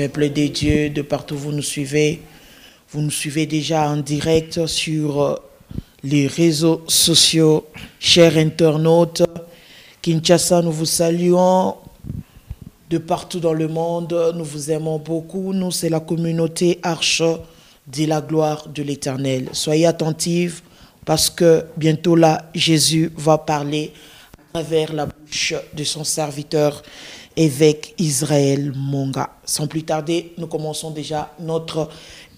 Peuple des dieux, de partout vous nous suivez déjà en direct sur les réseaux sociaux. Chers internautes, Kinshasa, nous vous saluons. De partout dans le monde, nous vous aimons beaucoup. Nous, c'est la communauté Arche de la gloire de l'Éternel. Soyez attentifs parce que bientôt là, Jésus va parler à travers la bouche de son serviteur, évêque Israël Monga. Sans plus tarder, nous commençons déjà notre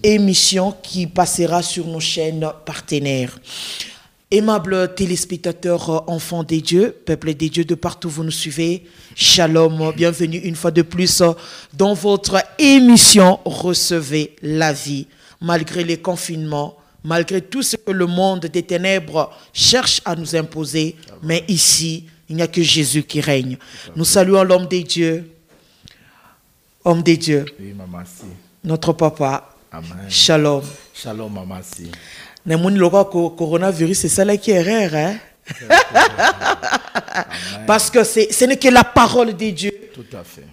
émission qui passera sur nos chaînes partenaires. Aimables téléspectateurs, enfants des dieux, peuple des dieux de partout vous nous suivez, shalom, bienvenue une fois de plus dans votre émission Recevez la vie. Malgré les confinements, malgré tout ce que le monde des ténèbres cherche à nous imposer, mais ici, il n'y a que Jésus qui règne. Nous saluons l'homme des dieux, homme des dieux, oui, maman, si. Notre papa. Amen. Shalom. Shalom, maman, si. Le coronavirus, c'est ça là qui est rare, hein? Parce que ce n'est que la parole de Dieu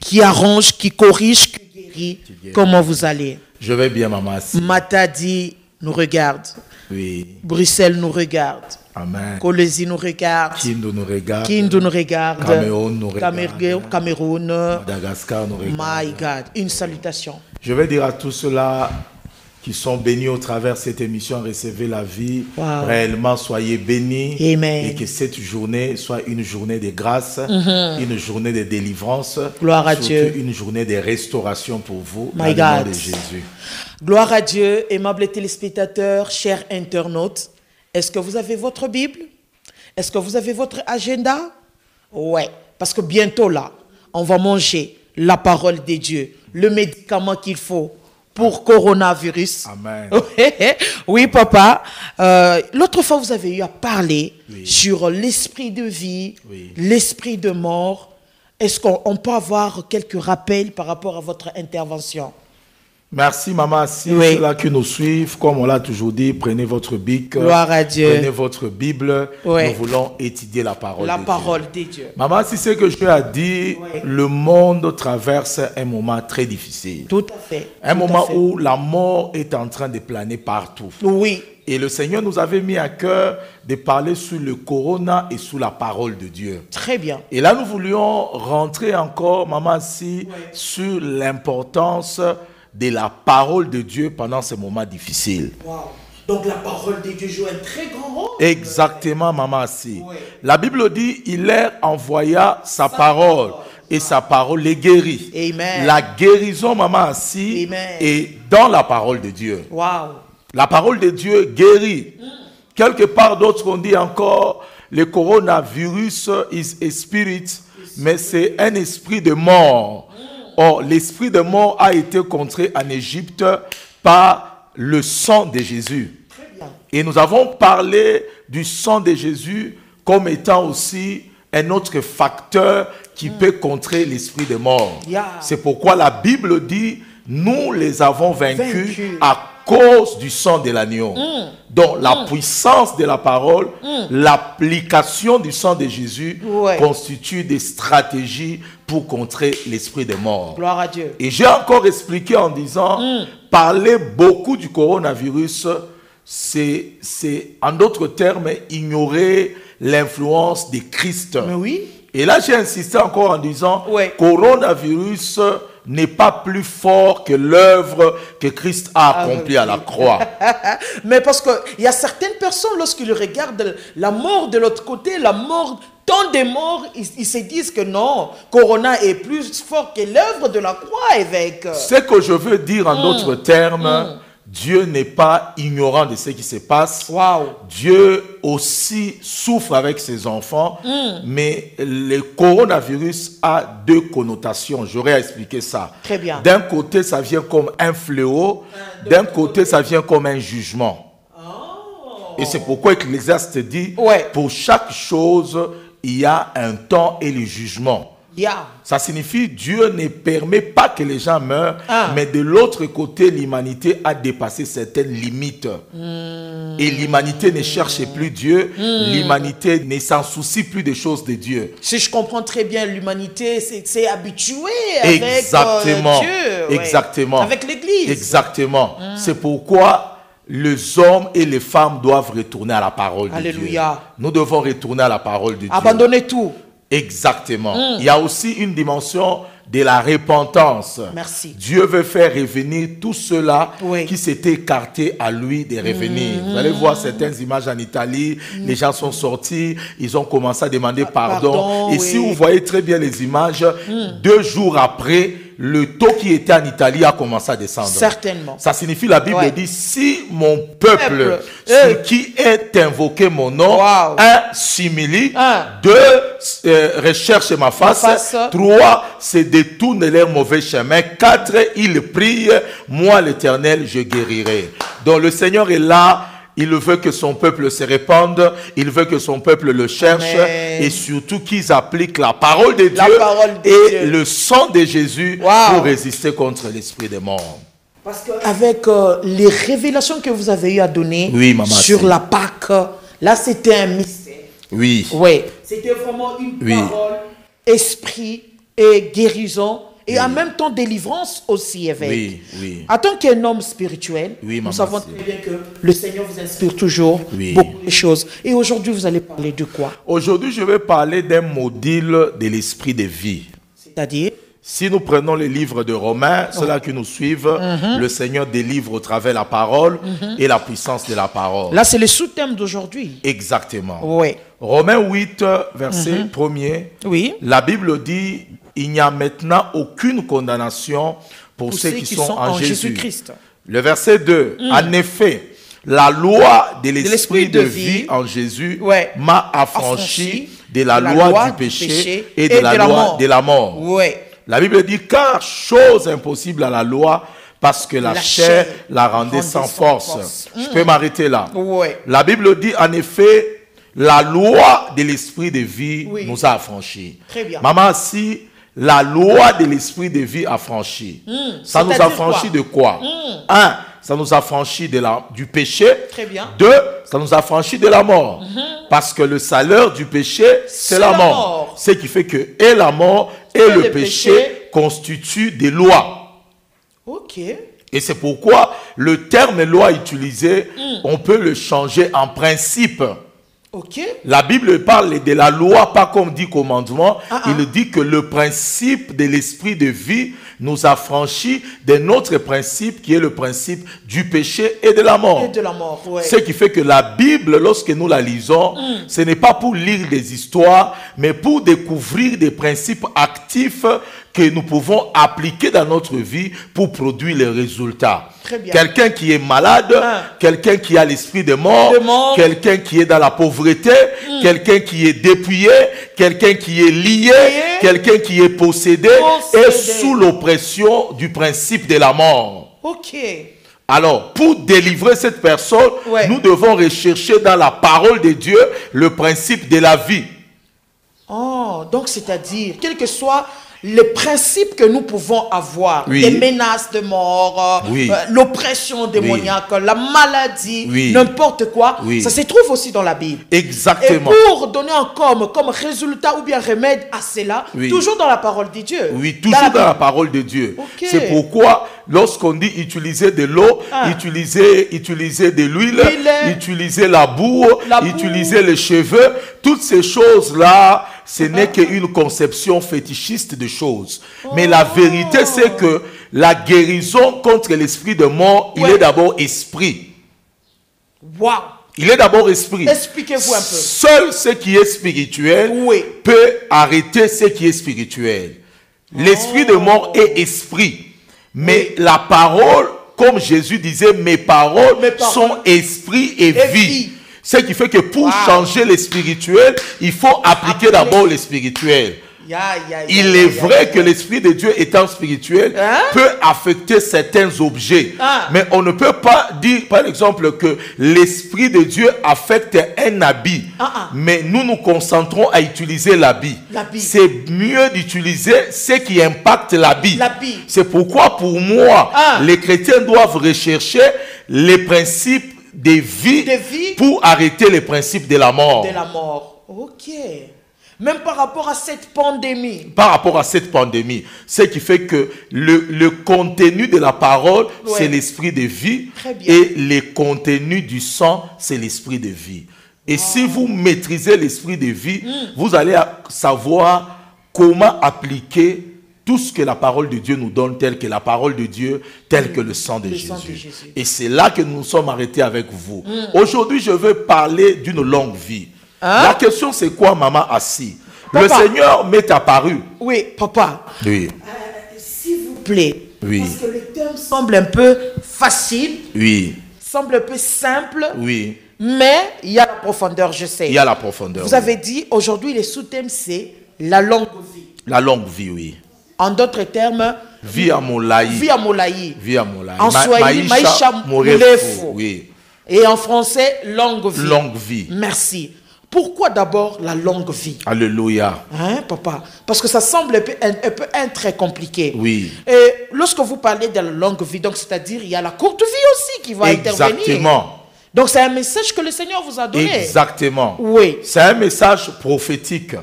qui arrange, qui corrige, qui guérit. Comment vous allez? Je vais bien, maman. Si. Matadi nous regarde. Oui. Bruxelles nous regarde. Amen. Colosie nous regarde. Kindu nous regarde. Kindu nous regarde. Cameroun nous regarde. Cameroun. Madagascar nous regarde. My God. Une salutation. Je vais dire à tous ceux-là qui sont bénis au travers de cette émission, recevez la vie. Wow. Réellement, soyez bénis. Amen. Et que cette journée soit une journée de grâce, une journée de délivrance. Gloire à Dieu. Une journée de restauration pour vous. My dans le nom God. de Jésus. Gloire à Dieu, aimables téléspectateurs, chers internautes. Est-ce que vous avez votre Bible? Est-ce que vous avez votre agenda? Ouais, parce que bientôt là, on va manger la parole de Dieu, le médicament qu'il faut pour coronavirus. Amen. Oui, papa. L'autre fois, vous avez eu à parler sur l'esprit de vie, l'esprit de mort. Est-ce qu'on peut avoir quelques rappels par rapport à votre intervention? Merci, maman. Si ceux-là qui nous suivent, comme on l'a toujours dit, prenez votre bic, gloire à Dieu. Prenez votre Bible. Nous voulons étudier la parole de Dieu. Maman, si c'est que je as dit, le monde traverse un moment très difficile. Tout à fait. Un moment où la mort est en train de planer partout. Oui. Et le Seigneur nous avait mis à cœur de parler sur le corona et sur la parole de Dieu. Très bien. Et là, nous voulions rentrer encore, maman, sur l'importance de la parole de Dieu pendant ces moments difficiles. Wow. Donc la parole de Dieu joue un très grand rôle. Exactement, maman. La Bible dit, il leur envoya sa parole. Et sa parole les guérit. Amen. La guérison, maman, est dans la parole de Dieu. Wow. La parole de Dieu guérit. Quelque part d'autres on dit encore, le coronavirus is a spirit, mais c'est un esprit de mort. Or, l'esprit de mort a été contré en Égypte par le sang de Jésus. Et nous avons parlé du sang de Jésus comme étant aussi un autre facteur qui peut contrer l'esprit de mort. C'est pourquoi la Bible dit, nous les avons vaincus à cause du sang de l'agneau. Donc la puissance de la parole, l'application du sang de Jésus constitue des stratégies pour contrer l'esprit de mort. Gloire à Dieu. Et j'ai encore expliqué en disant, parler beaucoup du coronavirus, c'est en d'autres termes ignorer l'influence de Christ. Mais oui. Et là j'ai insisté encore en disant, coronavirus n'est pas plus fort que l'œuvre que Christ a accomplie à la croix. Mais parce qu'il y a certaines personnes, lorsqu'ils regardent la mort de l'autre côté, la mort, tant de morts, ils se disent que non, Corona est plus fort que l'œuvre de la croix, évêque. Ce que je veux dire en d'autres termes, Dieu n'est pas ignorant de ce qui se passe. Wow. Dieu aussi souffre avec ses enfants, mais le coronavirus a deux connotations. J'aurais expliqué ça. Très bien. D'un côté, ça vient comme un fléau. D'un côté, ça vient comme un jugement. Et c'est pourquoi l'Ecclésiaste dit, pour chaque chose, il y a un temps et le jugement. Yeah. Ça signifie Dieu ne permet pas que les gens meurent, mais de l'autre côté, l'humanité a dépassé certaines limites. Et l'humanité ne cherche plus Dieu, l'humanité ne s'en soucie plus des choses de Dieu. Si je comprends très bien, l'humanité s'est habituée avec Exactement. Dieu. Exactement. Ouais. Avec l'Église. Exactement. C'est pourquoi les hommes et les femmes doivent retourner à la parole de Dieu. Alléluia. Nous devons retourner à la parole de Dieu. Abandonner tout. Exactement. Il y a aussi une dimension de la repentance. Merci. Dieu veut faire revenir tout cela Oui. qui s'était écarté à lui de revenir. Vous allez voir certaines images en Italie, les gens sont sortis, ils ont commencé à demander pardon. Et oui. si vous voyez très bien les images, 2 jours après, le taux qui était en Italie a commencé à descendre. Certainement. Ça signifie, la Bible dit, si mon peuple, qui est invoqué mon nom, Wow. 1, s'humilie, 2, recherche ma face, 3, se détourne leur mauvais chemin, 4, ils prient, moi l'Éternel, je guérirai. Donc le Seigneur est là. Il veut que son peuple se répande, il veut que son peuple le cherche. Amen. Et surtout qu'ils appliquent la parole de Dieu et le sang de Jésus pour résister contre l'esprit des morts. Parce qu'avec les révélations que vous avez eu à donner sur la Pâque, là c'était un mystère. Oui. Oui. C'était vraiment une parole, esprit et guérison. Et en même temps, délivrance aussi avec. Oui, oui. En tant qu'un homme spirituel, nous savons très bien que le Seigneur vous inspire toujours beaucoup de choses. Et aujourd'hui, vous allez parler de quoi? Aujourd'hui, je vais parler d'un module de l'esprit de vie. C'est-à-dire? Si nous prenons le livre de Romains, ceux-là qui nous suivent, le Seigneur délivre au travers de la parole et la puissance de la parole. Là, c'est le sous-thème d'aujourd'hui. Exactement. Oui. Romains 8, verset 1er. Oui. La Bible dit, il n'y a maintenant aucune condamnation pour ceux qui sont en Jésus-Christ. Le verset 2. En effet, la loi de l'esprit de vie en Jésus m'a affranchi de la loi du péché et de la loi de la mort. La Bible dit, car chose impossible à la loi, parce que la chair la rendait sans force. Je peux m'arrêter là. La Bible dit, en effet, la loi de l'esprit de vie nous a affranchis. Très bien. Maman, si la loi de l'esprit de vie affranchit, ça nous affranchit de quoi? 1, ça nous affranchit du péché. Très bien. 2, ça nous affranchit de la mort. Parce que le salaire du péché, c'est la mort. Ce qui fait que et la mort et le péché constituent des lois. Ok. Et c'est pourquoi le terme loi utilisé, on peut le changer en principe. Ok. La Bible parle de la loi, pas comme dit commandement. Il dit que le principe de l'esprit de vie nous a franchi d'un autre principe qui est le principe du péché et de la mort. Et de la mort, Ce qui fait que la Bible, lorsque nous la lisons, ce n'est pas pour lire des histoires, mais pour découvrir des principes actifs que nous pouvons appliquer dans notre vie pour produire les résultats. Quelqu'un qui est malade, quelqu'un qui a l'esprit de mort, quelqu'un qui est dans la pauvreté, quelqu'un qui est dépouillé, quelqu'un qui est lié, quelqu'un qui est possédé est sous l'oppression du principe de la mort. Ok. Alors, pour délivrer cette personne, nous devons rechercher dans la parole de Dieu le principe de la vie. Oh, donc c'est-à-dire, quel que soit les principes que nous pouvons avoir, les menaces de mort, l'oppression démoniaque, la maladie, n'importe quoi, ça se trouve aussi dans la Bible. Exactement. Et pour donner comme résultat ou bien remède à cela, toujours dans la parole de Dieu. Oui, toujours dans la parole de Dieu. C'est pourquoi, lorsqu'on dit utiliser de l'eau, utiliser de l'huile, utiliser la boue, utiliser les cheveux, toutes ces choses-là, ce n'est qu'une conception fétichiste de choses. Mais la vérité, c'est que la guérison contre l'esprit de mort, il est d'abord esprit. Wow. Il est d'abord esprit. Expliquez-vous un peu. Seul ce qui est spirituel peut arrêter ce qui est spirituel. L'esprit de mort est esprit. Mais la parole, comme Jésus disait, mes paroles sont esprit et vie. Ce qui fait que pour changer le spirituel, il faut appliquer d'abord le spirituel. Il est vrai que l'Esprit de Dieu étant spirituel peut affecter certains objets. Mais on ne peut pas dire, par exemple, que l'Esprit de Dieu affecte un habit. Mais nous nous concentrons à utiliser l'habit. C'est mieux d'utiliser ce qui impacte l'habit. C'est pourquoi pour moi, les chrétiens doivent rechercher les principes de vie pour arrêter les principes de la mort. De la mort. Ok. Même par rapport à cette pandémie. Par rapport à cette pandémie. Ce qui fait que le contenu de la parole, c'est l'esprit de vie. Et le contenu du sang, c'est l'esprit de vie. Et si vous maîtrisez l'esprit de vie, vous allez savoir comment appliquer tout ce que la parole de Dieu nous donne, tel que la parole de Dieu, tel que le sang de Jésus. Et c'est là que nous nous sommes arrêtés avec vous. Aujourd'hui, je veux parler d'une longue vie. La question, c'est quoi, maman assis? Le Seigneur m'est apparu. Oui, papa. Oui. S'il vous plaît. Oui. Parce que le thème semble un peu facile. Oui. Semble un peu simple. Oui. Mais il y a la profondeur, je sais. Il y a la profondeur. Vous avez dit, aujourd'hui, le sous-thème, c'est la longue vie. La longue vie, oui. En d'autres termes, vie à Molaï. Vie à Molaï. Vie à Molaï. En Swahili, Maïcha Morefu. Oui. Et en français, longue vie. Longue vie. Merci. Pourquoi d'abord la longue vie? Alléluia. Hein, papa? Parce que ça semble un peu très compliqué. Oui. Et lorsque vous parlez de la longue vie, donc c'est-à-dire il y a la courte vie aussi qui va intervenir. Exactement. Donc c'est un message que le Seigneur vous a donné. Exactement. Oui. C'est un message prophétique.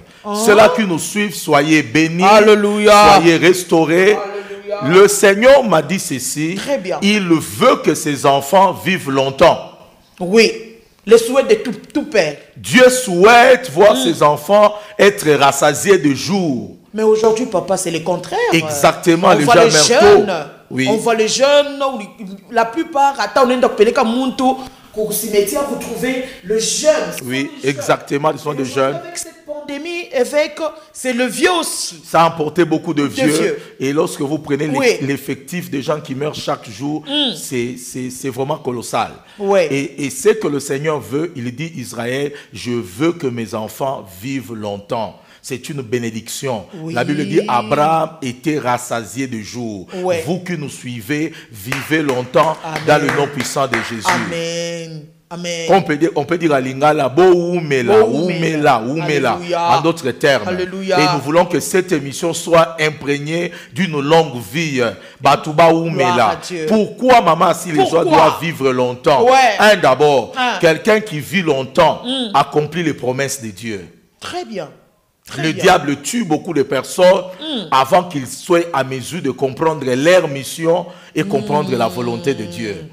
Ceux-là qui nous suivent, soyez bénis. Alléluia. Soyez restaurés. Alléluia. Le Seigneur m'a dit ceci. Très bien. Il veut que ses enfants vivent longtemps. Oui. Le souhait de tout père. Dieu souhaite voir ses enfants être rassasiés de jour. Mais aujourd'hui, papa, c'est le contraire. Exactement. On voit les jeunes. Oui. On voit les jeunes. La plupart, attends, on est dans le Muntu. Au cimetière, vous trouvez le jeune. Oui, exactement. Ils sont des jeunes. Avec cette pandémie, c'est le vieux aussi. Ça a emporté beaucoup de vieux. Et lorsque vous prenez l'effectif des gens qui meurent chaque jour, c'est vraiment colossal. Oui. Et ce que le Seigneur veut, il dit, Israël, je veux que mes enfants vivent longtemps. C'est une bénédiction. Oui. La Bible dit, Abraham était rassasié de jour. Oui. Vous qui nous suivez, vivez longtemps. Amen. Dans le nom puissant de Jésus. Amen. Amen. On peut dire à Lingala, oumela. En d'autres termes. Alléluia. Et nous voulons que cette émission soit imprégnée d'une longue vie. Batuba oumela. Pourquoi, maman, si les gens doivent vivre longtemps? D'abord, quelqu'un qui vit longtemps accomplit les promesses de Dieu. Très bien. Le diable tue beaucoup de personnes avant qu'ils soient à mesure de comprendre leur mission et comprendre la volonté de Dieu.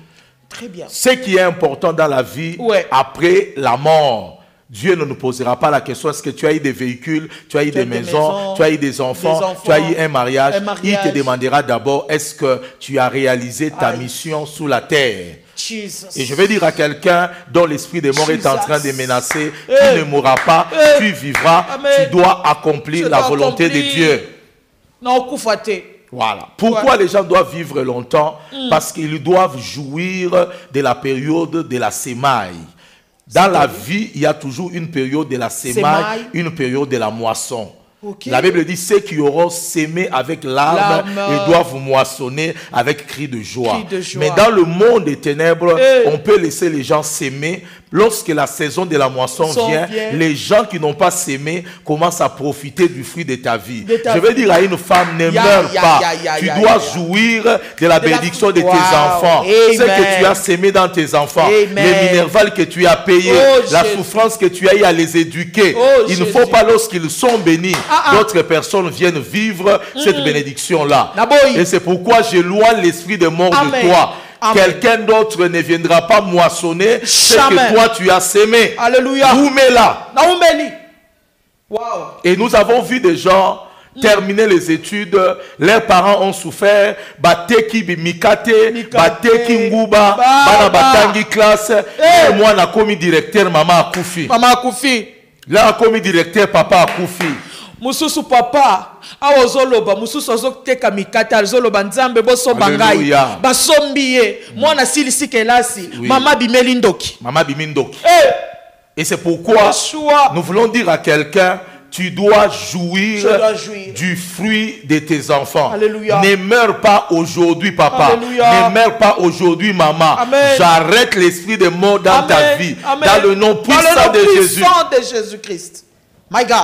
Très bien. Ce qui est important dans la vie, après la mort, Dieu ne nous posera pas la question, est-ce que tu as eu des véhicules, tu as eu des maisons, tu as eu des enfants, tu as eu un mariage. Il te demandera d'abord, est-ce que tu as réalisé ta mission sous la terre? Jesus. Et je vais dire à quelqu'un dont l'esprit de mort est en train de menacer, tu ne mourras pas, tu vivras, tu dois accomplir la volonté de Dieu. Non, Koufate. Voilà. Pourquoi les gens doivent vivre longtemps? Parce qu'ils doivent jouir de la période de la semaille. Dans la vie, il y a toujours une période de la semaille, une période de la moisson. Okay. La Bible dit, ceux qui auront sémé avec larmes, ils doivent moissonner avec cri de joie. Mais dans le monde des ténèbres, on peut laisser les gens s'aimer. Lorsque la saison de la moisson vient, les gens qui n'ont pas sémé commencent à profiter du fruit de ta vie. Je veux dire à une femme, ne meurs pas. Tu dois jouir de la bénédiction de tes enfants. Ce que tu as sémé dans tes enfants, les minervales que tu as payées, la souffrance que tu as eu à les éduquer. Il ne faut pas, lorsqu'ils sont bénis, d'autres personnes viennent vivre cette bénédiction-là. Et c'est pourquoi j'éloigne l'esprit de mort de toi. Quelqu'un d'autre ne viendra pas moissonner ce que toi tu as sémé. Alléluia. Wow. Et nous avons vu des gens terminer les études, leurs parents ont souffert, bateki bimikate, bateki nguba, bana batangi classe, et moi na komi directeur, maman akufi. Maman akufi. Là komi directeur, papa akufi. Mususu papa awozoloba mususu azoteka mikata azoloba nzambe bosoba ngai basombiye mwana silisi kelasi mama bimelindoki et c'est pourquoi nous voulons dire à quelqu'un, tu dois jouir, Je dois jouir du fruit de tes enfants. Alléluia. Ne meurs pas aujourd'hui, papa. Alléluia. Ne meurs pas aujourd'hui, maman. Amen. J'arrête l'esprit de mort dans ta vie. Amen. Dans le nom puissant de Jésus. De Jésus-Christ. My God.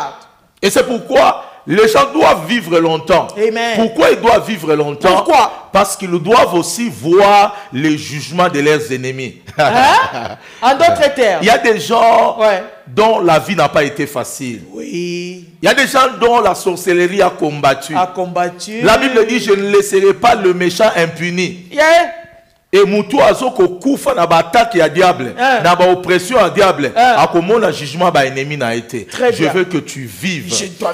Et c'est pourquoi les gens doivent vivre longtemps. Amen. Pourquoi ils doivent vivre longtemps? Pourquoi? Parce qu'ils doivent aussi voir les jugements de leurs ennemis. Hein? En d'autres termes. Il y a des gens Ouais. dont la vie n'a pas été facile. Oui. Il y a des gens dont la sorcellerie a combattu. A combattu. La Bible dit, je ne laisserai pas le méchant impuni. Yeah. Et mutu azoko kufa na bataki ya diable, na ba oppression ya diable, akomona jugement ba ennemi na été. Je veux que tu vives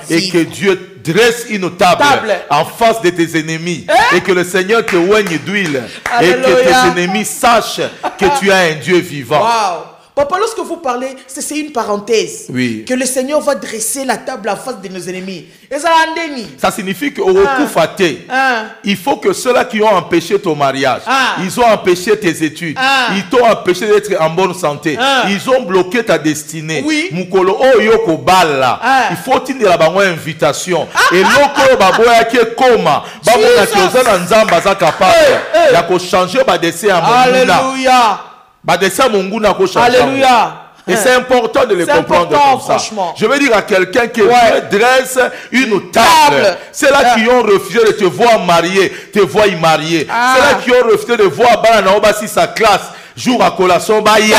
et que Dieu dresse une table en face de tes ennemis et que le Seigneur te oigne d'huile et que tes ennemis sachent que tu as un Dieu vivant. Wow. Papa, lorsque vous parlez, c'est une parenthèse. Oui. Que le Seigneur va dresser la table en face de nos ennemis. Et ça, ça signifie qu'au recours faté, il faut que ceux-là qui ont empêché ton mariage, ils ont empêché tes études, ils t'ont empêché d'être en bonne santé, ils ont bloqué ta destinée. Oui. Mukolo oyoko bala. Il faut qu'il y ait une invitation. Et loko baboya qui est koma, babona qui ozana nzamba za capable, ya ko changer ba dessin en Alléluia. Alléluia. Et c'est important de le comprendre comme ça. Je veux dire à quelqu'un que Dieu dresse une table. C'est là qui ont refusé de te voir marié, te voir y marier. C'est là qui ont refusé de voir Bananaoba si sa classe jour à collation. Baya.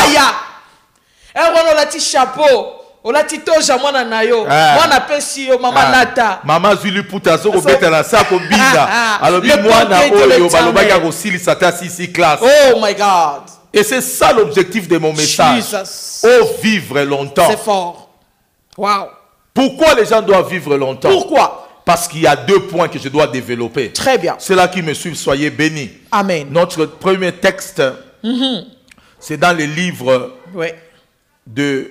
On a petit chapeau. On a petit toja mwana nayo. Mwana pesi yo mama nata. Mama zuli putazo ko betela sa ko biza. Alors bi mwana oyo balobaka ko sili sata si classe. Oh my God. Et c'est ça l'objectif de mon message. Jesus. Oh, vivre longtemps. C'est fort. Wow. Pourquoi les gens doivent vivre longtemps? Pourquoi? Parce qu'il y a 2 points que je dois développer. Très bien. Ceux-là qui me suivent, soyez bénis. Amen. Notre premier texte, c'est dans le livre de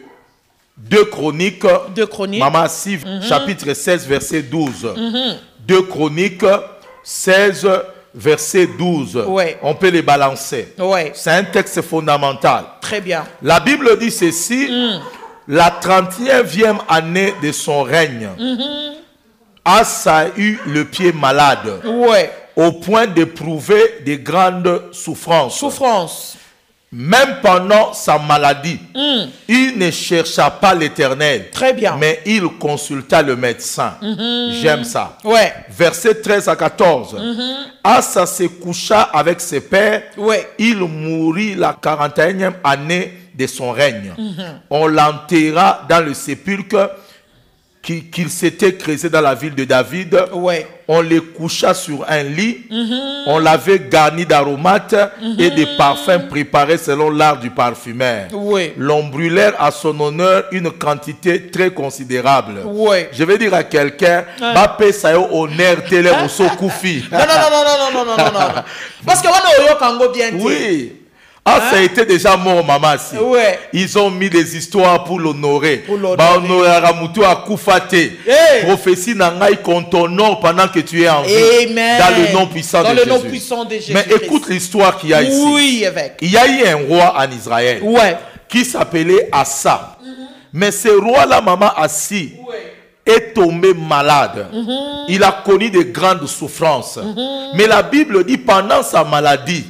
2 Chroniques. 2 Chroniques. Maman Siv, chapitre 16, verset 12. 2 Chroniques 16, verset 12. On peut les balancer. C'est un texte fondamental. Très bien. La Bible dit ceci. La 31e année de son règne, Asa eut le pied malade, au point d'éprouver de grandes souffrances. Même pendant sa maladie, il ne chercha pas l'Éternel. Très bien. Mais il consulta le médecin. J'aime ça. Verset 13 à 14. Asa se coucha avec ses pères. Il mourut la 41e année de son règne. On l'enterra dans le sépulcre qu'il s'était creusé dans la ville de David. On le coucha sur un lit. On l'avait garni d'aromates et de parfums préparés selon l'art du parfumeur. L'on brûlait à son honneur une quantité très considérable. Je vais dire à quelqu'un, Bape sayo honneur télé moso koufi. Non. Parce que on a Kango bien dit. Oui. Ça a été déjà mort, maman. Ils ont mis des histoires pour l'honorer. Prophétie n'angaï qu'on t'honore pendant que tu es en vie. Amen. Dans le nom puissant de Jésus. Mais écoute l'histoire qu'il y a ici. Oui, évêque. Il y a eu un roi en Israël qui s'appelait Asa. Mais ce roi-là, maman Assi, est tombé malade. Il a connu de grandes souffrances. Mais la Bible dit pendant sa maladie,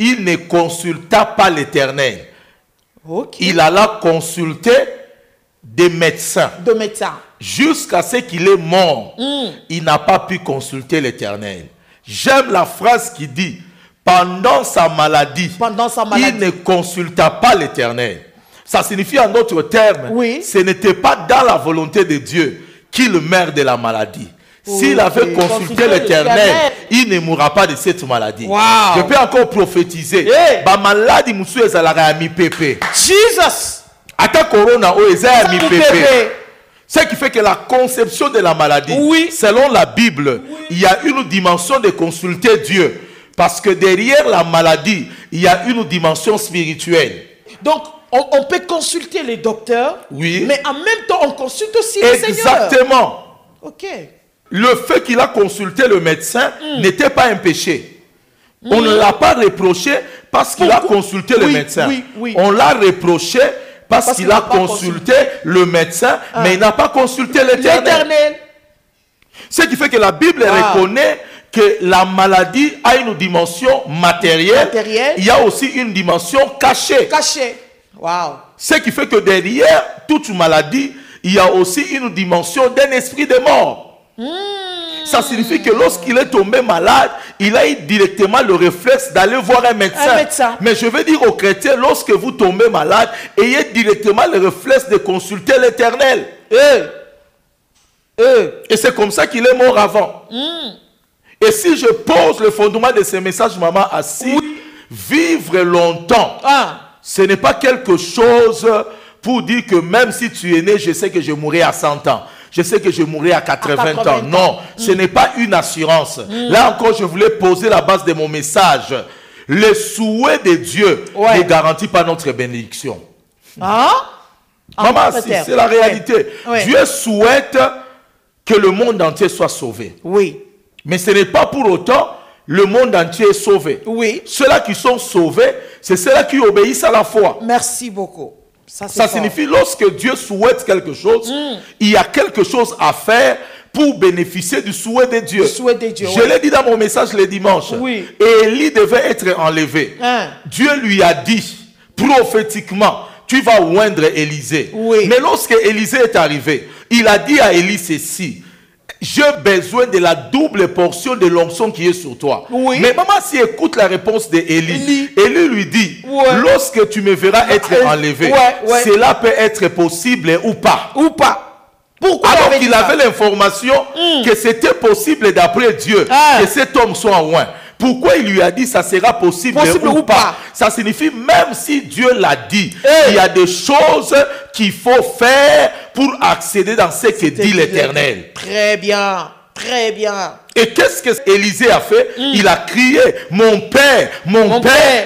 il ne consulta pas l'Éternel. Il alla consulter des médecins. Jusqu'à ce qu'il est mort, il n'a pas pu consulter l'Éternel. J'aime la phrase qui dit, pendant sa maladie, il ne consulta pas l'Éternel. Ça signifie en d'autres termes, ce n'était pas dans la volonté de Dieu qu'il meurt de la maladie. S'il avait consulté l'Éternel, il ne mourra pas de cette maladie. Je peux encore prophétiser. Ba maladie musu ezalaka ya mipepe. Jesus. Ata corona o eza ya mipepe. Ce qui fait que la conception de la maladie, selon la Bible, il y a une dimension de consulter Dieu. Parce que derrière la maladie, il y a une dimension spirituelle. Donc, on peut consulter les docteurs, mais en même temps, on consulte aussi le Seigneur. Exactement. Ok. Le fait qu'il a consulté le médecin n'était pas un péché. On ne l'a pas reproché parce qu'il a consulté le médecin. On l'a reproché Parce qu'il a consulté le médecin, mais il n'a pas consulté l'Éternel. Ce qui fait que la Bible reconnaît que la maladie a une dimension matérielle. Il y a aussi une dimension cachée. Wow. Ce qui fait que derrière toute maladie, il y a aussi une dimension d'un esprit de mort. Ça signifie que lorsqu'il est tombé malade, il a eu directement le réflexe d'aller voir un médecin. Mais je veux dire aux chrétiens, lorsque vous tombez malade, ayez directement le réflexe de consulter l'Éternel. Et c'est comme ça qu'il est mort avant. Et si je pose le fondement de ce message, maman, assis, vivre longtemps, ce n'est pas quelque chose pour dire que même si tu es né, je sais que je mourrai à 100 ans. Je sais que je mourrai à 80 ans. Non, ce n'est pas une assurance. Là encore, je voulais poser la base de mon message. Le souhait de Dieu ne garantit pas notre bénédiction. Maman, c'est la réalité. Dieu souhaite que le monde entier soit sauvé. Mais ce n'est pas pour autant le monde entier est sauvé. Ceux-là qui sont sauvés, c'est ceux-là qui obéissent à la foi. Merci beaucoup. Ça signifie lorsque Dieu souhaite quelque chose, il y a quelque chose à faire pour bénéficier du souhait de Dieu. Je l'ai dit dans mon message le dimanche. Élie devait être enlevé. Dieu lui a dit prophétiquement, tu vas oindre Élisée. Mais lorsque Élisée est arrivé, il a dit à Élie ceci: j'ai besoin de la double portion de l'onction qui est sur toi. Mais maman, si écoute la réponse d'Élie, Élie lui dit, lorsque tu me verras être enlevé, cela peut être possible ou pas. Pourquoi? Alors qu'il avait l'information que c'était possible d'après Dieu que cet homme soit loin. Pourquoi il lui a dit ça sera possible ou pas? Ça signifie même si Dieu l'a dit, il y a des choses qu'il faut faire pour accéder dans ce que dit l'Éternel. Très bien, très bien. Et qu'est-ce que Élisée a fait? Il a crié, mon père,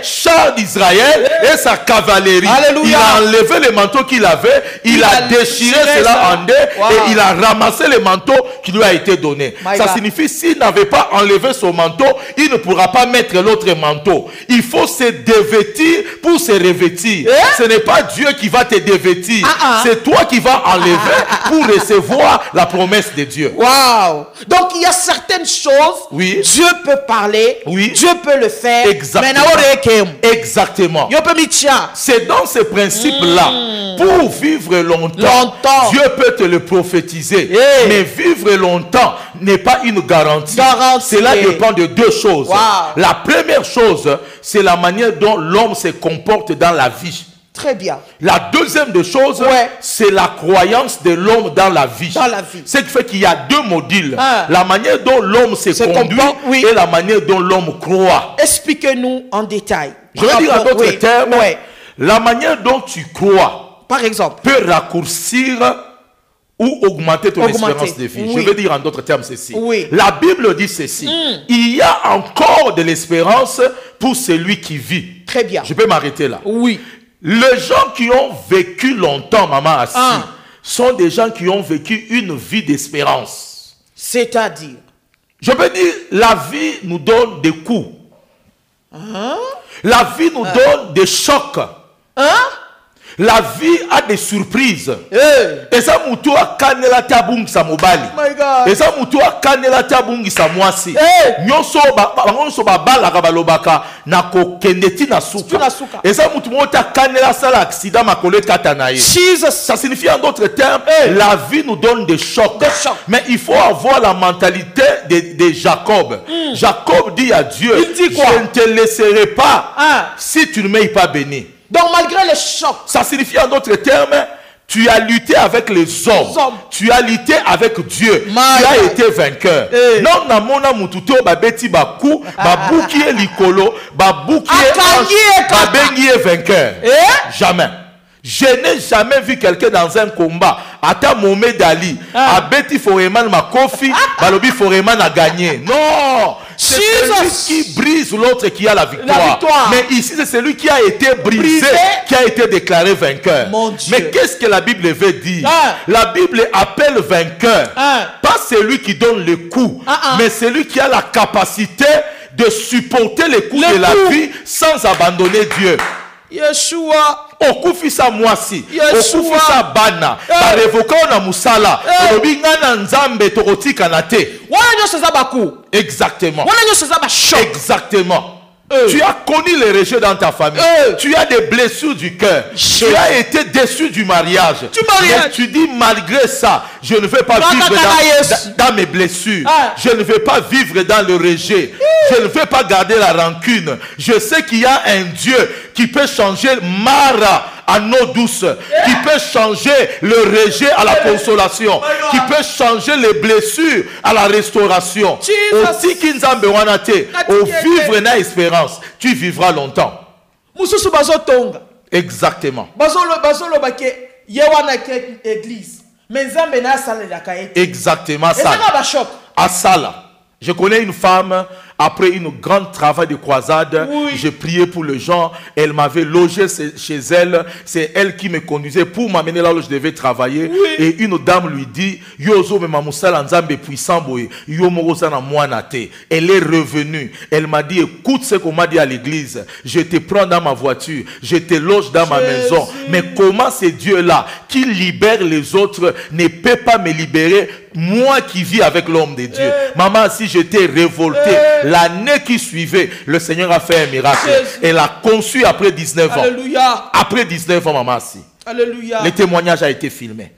char d'Israël et sa cavalerie. Alléluia. Il a enlevé le manteau qu'il avait, il a déchiré cela en deux et il a ramassé le manteau qui lui a été donné. Ça signifie s'il n'avait pas enlevé son manteau, il ne pourra pas mettre l'autre manteau. Il faut se dévêtir pour se revêtir. Ce n'est pas Dieu qui va te dévêtir. C'est toi qui vas enlever pour recevoir la promesse de Dieu. Wow. Donc il y a certaines choses, Dieu peut parler, Dieu peut le faire. Exactement. C'est dans ce principe-là. Pour vivre longtemps, Dieu peut te le prophétiser. Mais vivre longtemps n'est pas une garantie. Cela dépend de deux choses. La première chose, c'est la manière dont l'homme se comporte dans la vie. Très bien. La deuxième des choses, c'est la croyance de l'homme dans la vie. Ce qui fait qu'il y a deux modules. La manière dont l'homme se conduit et la manière dont l'homme croit. Expliquez-nous en détail. Je vais dire en d'autres termes, la manière dont tu crois, par exemple, peut raccourcir ou augmenter ton espérance de vie. Je vais dire en d'autres termes ceci. La Bible dit ceci. Il y a encore de l'espérance pour celui qui vit. Très bien. Je peux m'arrêter là. Les gens qui ont vécu longtemps, maman assis, sont des gens qui ont vécu une vie d'espérance. C'est-à-dire? Je peux dire, la vie nous donne des coups. La vie nous donne des chocs. La vie a des surprises. Et ça mutua kanela tabung sa mobali. Et ça mutua kanela tabung sa mwasi. Nyonso ba bala kabalobaka na ko kendeti na suka. Et ça mutua kanela sala accident makole katanaye. Ça signifie en d'autres termes, la vie nous donne des chocs. Mais il faut avoir la mentalité de Jacob. Jacob dit à Dieu, je ne te laisserai pas si tu ne m'es pas béni. Donc malgré les chocs, ça signifie en d'autres termes, tu as lutté avec les hommes, tu as lutté avec Dieu, tu as été vainqueur. Non, na mona mututo ba beti ba ku, ba boukier likolo, ba boukier ba bengier vainqueur. Jamais. Je n'ai jamais vu quelqu'un dans un combat. Ata Mohamed Ali, a Betty Foreman ma kofi, Balobi Foreman a gagné. Non, c'est celui qui brise l'autre qui a la victoire. Mais ici, c'est celui qui a été brisé, qui a été déclaré vainqueur. Mais qu'est-ce que la Bible veut dire? La Bible appelle vainqueur, pas celui qui donne le coup, mais celui qui a la capacité de supporter les coups de la vie sans abandonner Dieu. Yeshua. okufisa mwasi Yeshua. okufisa bana barevoka na musala olobi nga na nzambe tokotika na te. Wana nyonso eza baku. Exactement. Wana nyonso eza choc. Exactement. Tu as connu les rejets dans ta famille. Tu as des blessures du cœur. Tu as été déçu du mariage. Mais tu dis malgré ça, je ne vais pas vivre dans mes blessures. Je ne vais pas vivre dans le rejet. Je ne vais pas garder la rancune. Je sais qu'il y a un Dieu qui peut changer Mara en eau douce, qui peut changer le rejet à la consolation, qui peut changer les blessures à la restauration. Aussi kinzambe wana te, au vivre na espérance, tu vivras longtemps. Mususu bazotonga. Exactement. Bazolo bake yewana ke église. Mais nzambe na sala la kaete. Exactement ça. À Sala. Je connais une femme, après une grande travail de croisade, j'ai prié pour les gens, elle m'avait logé chez elle, c'est elle qui me conduisait pour m'amener là où je devais travailler, et une dame lui dit, Yozo me mamusala nzambe puissant boy, yo morosa na mwana te. Elle est revenue, elle m'a dit, écoute ce qu'on m'a dit à l'église, je te prends dans ma voiture, je te loge dans ma maison, mais comment ce Dieu-là, qui libère les autres, ne peut pas me libérer, moi qui vis avec l'homme de Dieu. Maman, si j'étais révolté, l'année qui suivait, le Seigneur a fait un miracle. Elle a conçu après 19 ans. Alléluia. Après 19 ans, maman, si. Alléluia. Le témoignage a été filmé.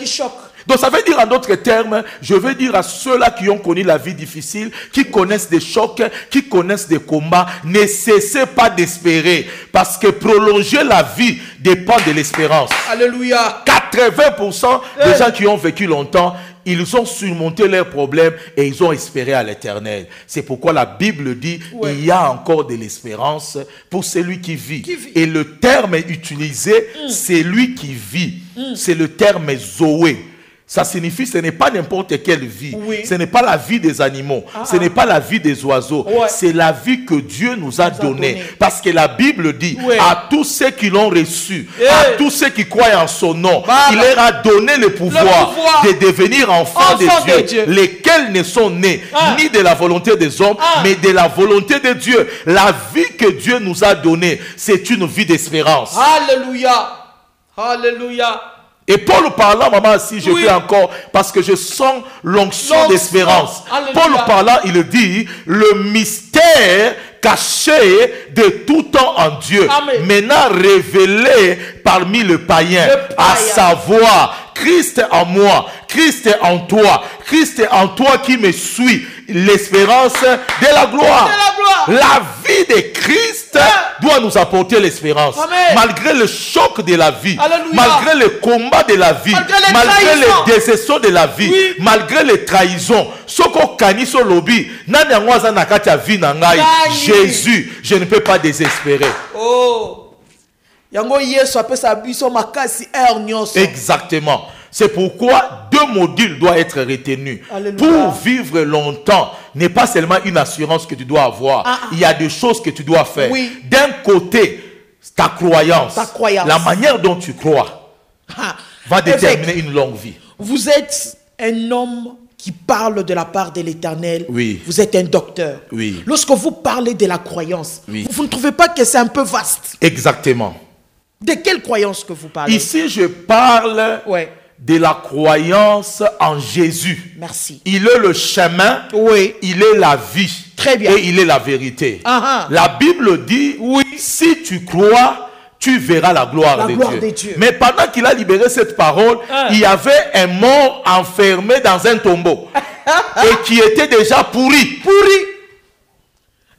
Choc. Donc ça veut dire en d'autres termes, je veux dire à ceux-là qui ont connu la vie difficile, qui connaissent des chocs, qui connaissent des combats, ne cessez pas d'espérer, parce que prolonger la vie dépend de l'espérance. Alléluia. 80% des gens qui ont vécu longtemps, ils ont surmonté leurs problèmes et ils ont espéré à l'éternel. C'est pourquoi la Bible dit, il y a encore de l'espérance pour celui qui vit. Et le terme utilisé, c'est lui qui vit. C'est le terme Zoé. Ça signifie ce n'est pas n'importe quelle vie. Ce n'est pas la vie des animaux. Ce n'est pas la vie des oiseaux. C'est la vie que Dieu nous a donnée. Parce que la Bible dit à tous ceux qui l'ont reçu, à tous ceux qui croient en son nom, il leur a donné le pouvoir de devenir enfants de Dieu, lesquels ne sont nés ni de la volonté des hommes, mais de la volonté de Dieu. La vie que Dieu nous a donnée, c'est une vie d'espérance. Alléluia. Alléluia. Et Paul parlant, maman, si je peux encore, parce que je sens l'onction d'espérance. Paul parlant, il dit, le mystère caché de tout temps en Dieu, maintenant révélé parmi les païens, à savoir Christ en moi, Christ en toi, Christ en toi qui me suit, l'espérance de la gloire. La vie de Christ doit nous apporter l'espérance. Malgré le choc de la vie, malgré le combat de la vie, malgré les déceptions de la vie, malgré les trahisons, Jésus, je ne peux pas désespérer. Exactement. C'est pourquoi deux modules doivent être retenus. Pour vivre longtemps, n'est pas seulement une assurance que tu dois avoir. Il y a des choses que tu dois faire. D'un côté, ta croyance, la manière dont tu crois, va déterminer une longue vie. Vous êtes un homme qui parle de la part de l'Éternel. Vous êtes un docteur. Lorsque vous parlez de la croyance, vous ne trouvez pas que c'est un peu vaste? Exactement. De quelle croyance que vous parlez? Ici, je parle de la croyance en Jésus. Merci. Il est le chemin, il est la vie. Très bien. Et il est la vérité. La Bible dit, si tu crois, tu verras la gloire de Dieu. Mais pendant qu'il a libéré cette parole, il y avait un mort enfermé dans un tombeau et qui était déjà pourri.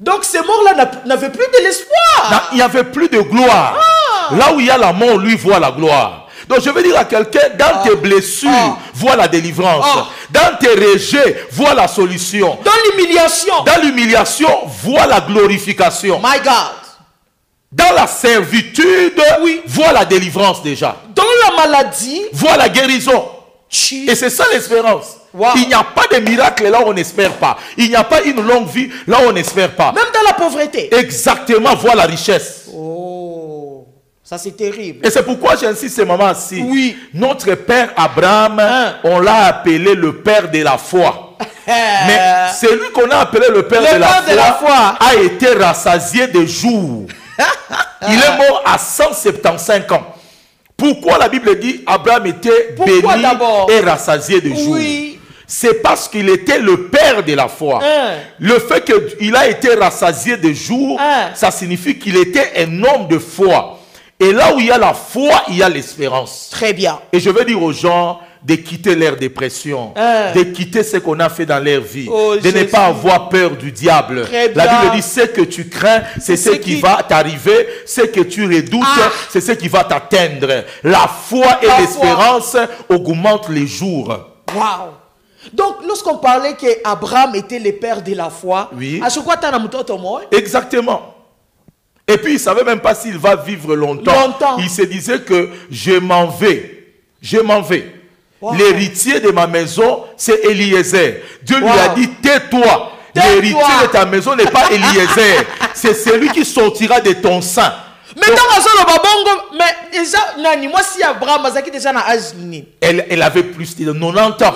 Donc ces morts-là n'avaient plus de l'espoir. Il n'y avait plus de gloire. Là où il y a la mort, lui voit la gloire. Donc je veux dire à quelqu'un, dans tes blessures, vois la délivrance. Dans tes rejets, vois la solution. Dans l'humiliation, vois la glorification. My God. Dans la servitude, vois la délivrance déjà. Dans la maladie, vois la guérison. Et c'est ça l'espérance. Il n'y a pas de miracle là où on n'espère pas. Il n'y a pas une longue vie là où on n'espère pas. Même dans la pauvreté. Exactement, vois la richesse. Ça c'est terrible. Et c'est pourquoi j'insiste, maman, si notre père Abraham, on l'a appelé le père de la foi. Mais celui qu'on a appelé le père de la foi a été rassasié de jours. Il est mort à 175 ans. Pourquoi la Bible dit Abraham était béni et rassasié de jour? C'est parce qu'il était le père de la foi. Le fait qu'il a été rassasié de jour, ça signifie qu'il était un homme de foi. Et là où il y a la foi, il y a l'espérance. Très bien. Et je veux dire aux gens de quitter leur dépression, de quitter ce qu'on a fait dans leur vie, de ne pas avoir peur du diable. La Bible dit, ce que tu crains, c'est ce qui va t'arriver, ce que tu redoutes, c'est ce qui va t'atteindre. La foi et l'espérance augmentent les jours. Waouh! Donc, lorsqu'on parlait qu'Abraham était le père de la foi, exactement. Et puis, il ne savait même pas s'il va vivre longtemps. Il se disait que je m'en vais. Je m'en vais. Wow. L'héritier de ma maison, c'est Eliezer. Dieu lui a dit, tais-toi. L'héritier de ta maison n'est pas Eliezer. C'est celui qui sortira de ton sein. Elle avait plus de 90 ans.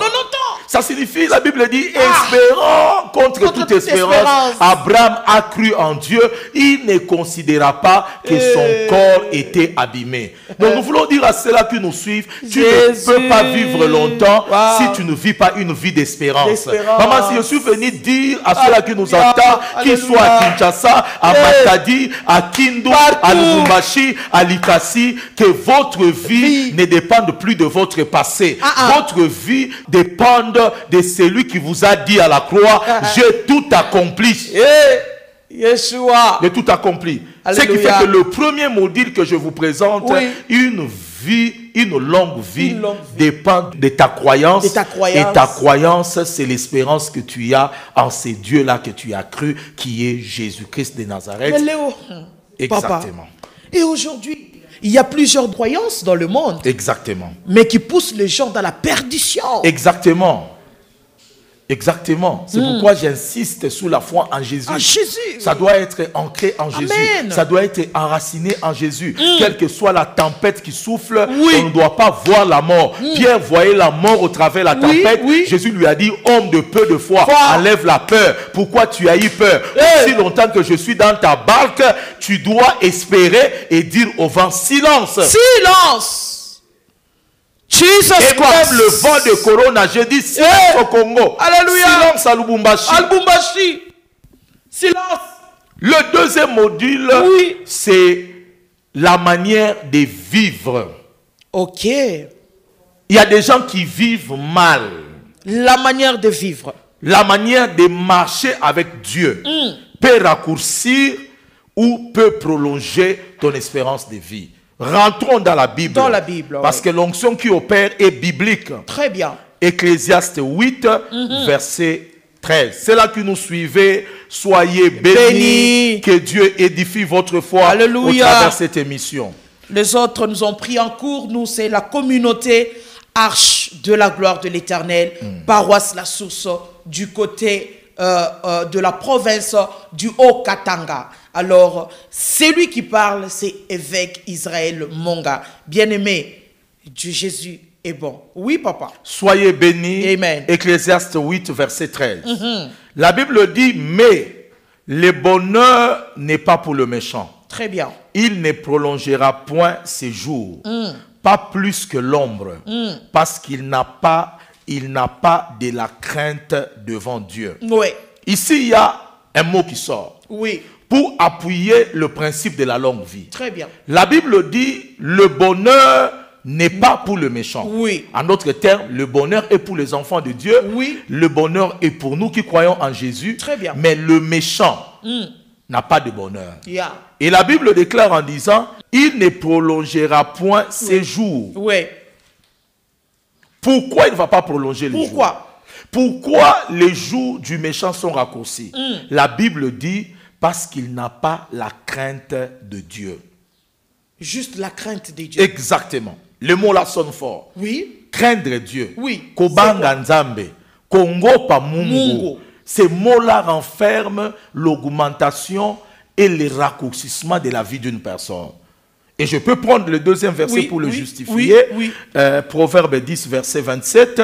Ça signifie, la Bible dit, espérant contre toute espérance. Abraham a cru en Dieu. Il ne considéra pas que son corps était abîmé. Donc nous voulons dire à ceux-là qui nous suivent, tu ne peux pas vivre longtemps si tu ne vis pas une vie d'espérance. Maman, si je suis venu dire à ceux-là qui nous entendent, qu'ils soient à Kinshasa, à Matadi, à Kindu, à Lubumbashi, à Likasi, que votre vie ne dépende plus de votre passé. Votre vie dépend de celui qui vous a dit à la croix, j'ai tout accompli. Yeshua. J'ai tout accompli. Ce qui fait que le premier module que je vous présente, une longue vie dépend de ta croyance. Et ta croyance, c'est l'espérance que tu as en ces dieux-là que tu as cru, qui est Jésus-Christ de Nazareth. Exactement. Papa. Et aujourd'hui, il y a plusieurs croyances dans le monde. Exactement. Mais qui poussent les gens dans la perdition. Exactement. Exactement. C'est pourquoi j'insiste sur la foi en Jésus. Ça doit être ancré en Jésus. Ça doit être enraciné en Jésus. Quelle que soit la tempête qui souffle, on ne doit pas voir la mort. Pierre voyait la mort au travers de la tempête. Jésus lui a dit, homme de peu de foi, enlève la peur. Pourquoi tu as eu peur? Si longtemps que je suis dans ta barque, tu dois espérer et dire au vent, silence. Silence. Jesus et Christ. Même le vent de Corona, je dis silence au Congo. Alléluia. Silence à Lubumbashi. Silence. Le deuxième module, c'est la manière de vivre. Ok. Il y a des gens qui vivent mal. La manière de vivre. La manière de marcher avec Dieu peut raccourcir ou peut prolonger ton espérance de vie. Rentrons dans la Bible. Dans la Bible, parce que l'onction qui opère est biblique. Très bien. Ecclésiaste 8, verset 13. C'est là que nous suivez. Soyez bénis. Que Dieu édifie votre foi. Alléluia. Au travers de cette émission. Les autres nous ont pris en cours. Nous, c'est la communauté Arche de la gloire de l'Éternel. Paroisse La Source du côté de la province du Haut-Katanga. Alors, celui qui parle, c'est évêque Israël Monga. Bien-aimé, Dieu Jésus est bon. Oui, papa. Soyez bénis. Amen. Ecclésiaste 8, verset 13. La Bible dit, mais le bonheur n'est pas pour le méchant. Très bien. Il ne prolongera point ses jours, pas plus que l'ombre, parce qu'il n'a pas de la crainte devant Dieu. Oui. Ici, il y a un mot qui sort. Oui. Pour appuyer le principe de la longue vie. Très bien. La Bible dit, le bonheur n'est pas pour le méchant. Oui. En d'autres termes, le bonheur est pour les enfants de Dieu. Oui. Le bonheur est pour nous qui croyons en Jésus. Très bien. Mais le méchant n'a pas de bonheur. Yeah. Et la Bible déclare en disant, il ne prolongera point ses jours. Oui. Pourquoi il ne va pas prolonger les jours? Pourquoi les jours du méchant sont raccourcis? La Bible dit, parce qu'il n'a pas la crainte de Dieu. Juste la crainte de Dieu. Exactement. Le mot là sonne fort. Oui. Craindre Dieu. Oui. Kobanga Nzambe. Kongo pa Mungu. Ces mots-là renferment l'augmentation et le raccourcissement de la vie d'une personne. Et je peux prendre le deuxième verset pour le justifier. Proverbe 10, verset 27.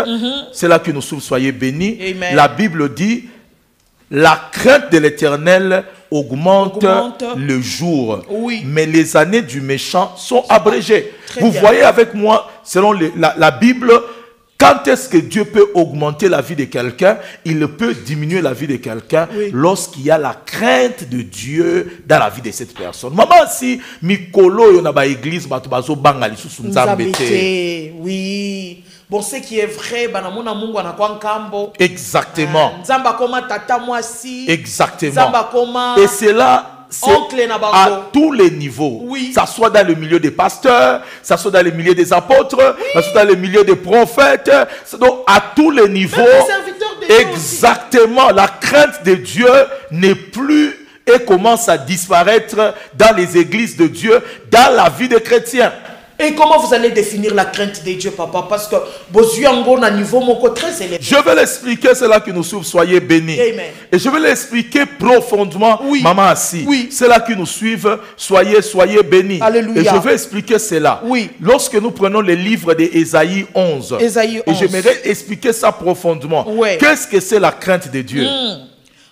C'est là que nous sommes, soyez bénis. Amen. La Bible dit, la crainte de l'Éternel augmente le jour. Oui. Mais les années du méchant sont abrégées. Très Vous bien. voyez avec moi, selon la Bible, quand est-ce que Dieu peut augmenter la vie de quelqu'un? Il peut diminuer la vie de quelqu'un lorsqu'il y a la crainte de Dieu dans la vie de cette personne. Maman, si Mikolo yon ba église batubazo bangali sous nzambete. Oui. Bon, ce qui est vrai, banamona mungu anakuwa nkambo. Exactement. Nzamba koma tata mwasi. Exactement. Nzamba koma. Et c'est là. C'est à tous les niveaux. Oui. Ça soit dans le milieu des pasteurs, ça soit dans le milieu des apôtres, ça soit dans le milieu des prophètes. Donc à tous les niveaux. Même les serviteurs de Dieu exactement. aussi. La crainte de Dieu n'est plus et commence à disparaître dans les églises de Dieu, dans la vie des chrétiens. Et comment vous allez définir la crainte de Dieu, papa? Parce que vos yeux en un niveau très élevé. Je vais l'expliquer, c'est là qui nous suivent, soyez bénis. Amen. Et je vais l'expliquer profondément, maman assis. Oui. C'est là qui nous suivent, soyez bénis. Alléluia. Et je vais expliquer cela. Oui. Lorsque nous prenons le livre d'Ésaïe 11, Ésaïe 11. et j'aimerais expliquer ça profondément. Ouais. Qu'est-ce que c'est la crainte de Dieu?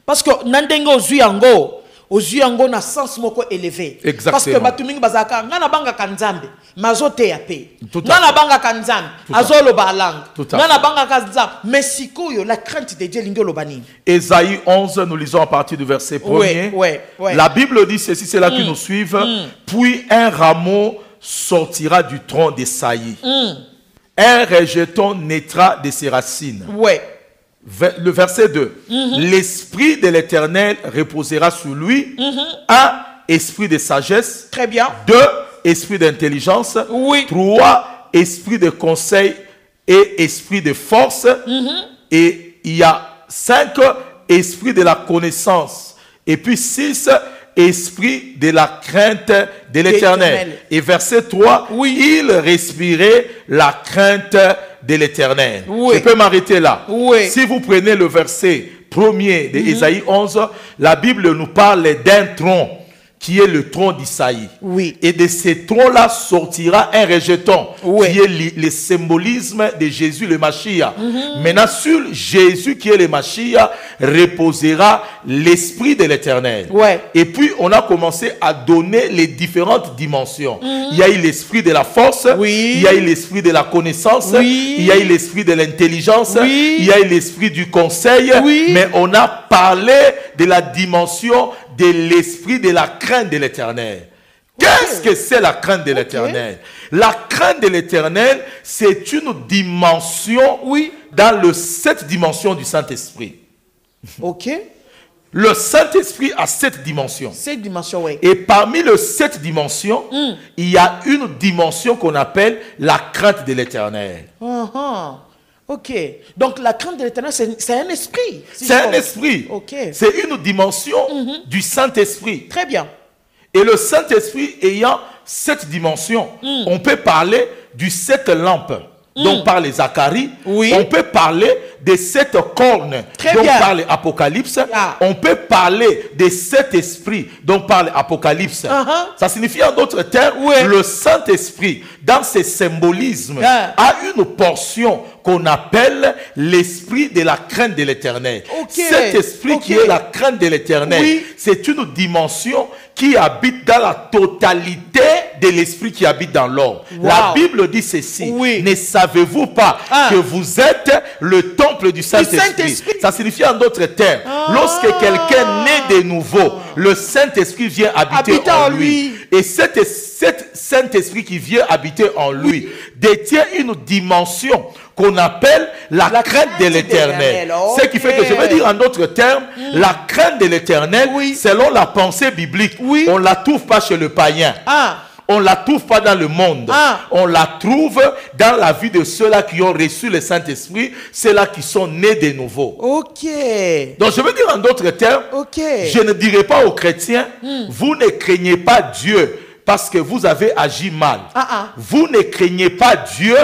Parce que nandengo ozuyango. Ozuyango na sens moko élevé. Exactement. Parce que batumingi bazaka ngana banga kanzambe mazote ya pe. Tout à Ngana fait. banga kanzambe Tout à azolo balang. Tout à Ngana fait. banga kanzambe mais sikoyo la crainte de Dieu lingolo bani. Ésaïe 11, nous lisons à partir du verset 1er. Ouais. La Bible dit ceci, c'est là qui nous suivent. Puis un rameau sortira du tronc d'Ésaïe. Un rejeton naîtra de ses racines. Ouais. Le verset 2. L'esprit de l'Éternel reposera sur lui. 1. Esprit de sagesse. Très bien. 2. Esprit d'intelligence. Oui. 3. Esprit de conseil et esprit de force. Et il y a 5. Esprit de la connaissance. Et puis 6. Esprit de la crainte de l'Éternel. Et verset 3. Il respirait la crainte de l'Éternel. Je peux m'arrêter là. Si vous prenez le verset 1er de Ésaïe 11, la Bible nous parle d'un tronc qui est le tronc d'Isaïe. Et de ce tronc-là sortira un rejeton qui est le symbolisme de Jésus le Mashiach. Maintenant, sur Jésus qui est le Mashiach, reposera l'esprit de l'Éternel. Et puis, on a commencé à donner les différentes dimensions. Il y a eu l'esprit de la force, il y a eu l'esprit de la connaissance, il y a eu l'esprit de l'intelligence, il y a eu l'esprit du conseil, mais on a parlé de la dimension de l'esprit de la crainte de l'Éternel. Qu'est-ce que c'est la crainte de l'Éternel? La crainte de l'Éternel, c'est une dimension, dans cette dimension du Saint-Esprit. Le Saint-Esprit a 7 dimensions. 7 dimensions, oui. Et parmi les 7 dimensions, il y a une dimension qu'on appelle la crainte de l'Éternel. Ok. Donc la crainte de l'Éternel, c'est un esprit. C'est un esprit. C'est une dimension du Saint-Esprit. Très bien. Et le Saint-Esprit ayant cette dimension, on peut parler du 7 lampes dont parle Zacharie. On peut parler des 7 cornes dont parle Apocalypse. On peut parler des 7 esprits dont parle Apocalypse. Ça signifie en d'autres termes, le Saint-Esprit, dans ses symbolismes, a une portion qu'on appelle l'esprit de la crainte de l'Éternel. Cet esprit qui est la crainte de l'Éternel, c'est une dimension qui habite dans la totalité de l'esprit qui habite dans l'homme. La Bible dit ceci. Ne savez-vous pas que vous êtes le temple du Saint-Esprit? Ça signifie en d'autres termes, lorsque quelqu'un naît de nouveau, le Saint-Esprit vient habiter en lui. Et cet Saint-Esprit qui vient habiter en lui détient une dimension qu'on appelle la crainte de l'Éternel. Ce qui fait que, je vais dire en d'autres termes, la crainte de l'Éternel, selon la pensée biblique, on ne la trouve pas chez le païen. On ne la trouve pas dans le monde. On la trouve dans la vie de ceux-là qui ont reçu le Saint-Esprit, ceux-là qui sont nés de nouveau. Donc je veux dire en d'autres termes, je ne dirai pas aux chrétiens, vous ne craignez pas Dieu parce que vous avez agi mal. Vous ne craignez pas Dieu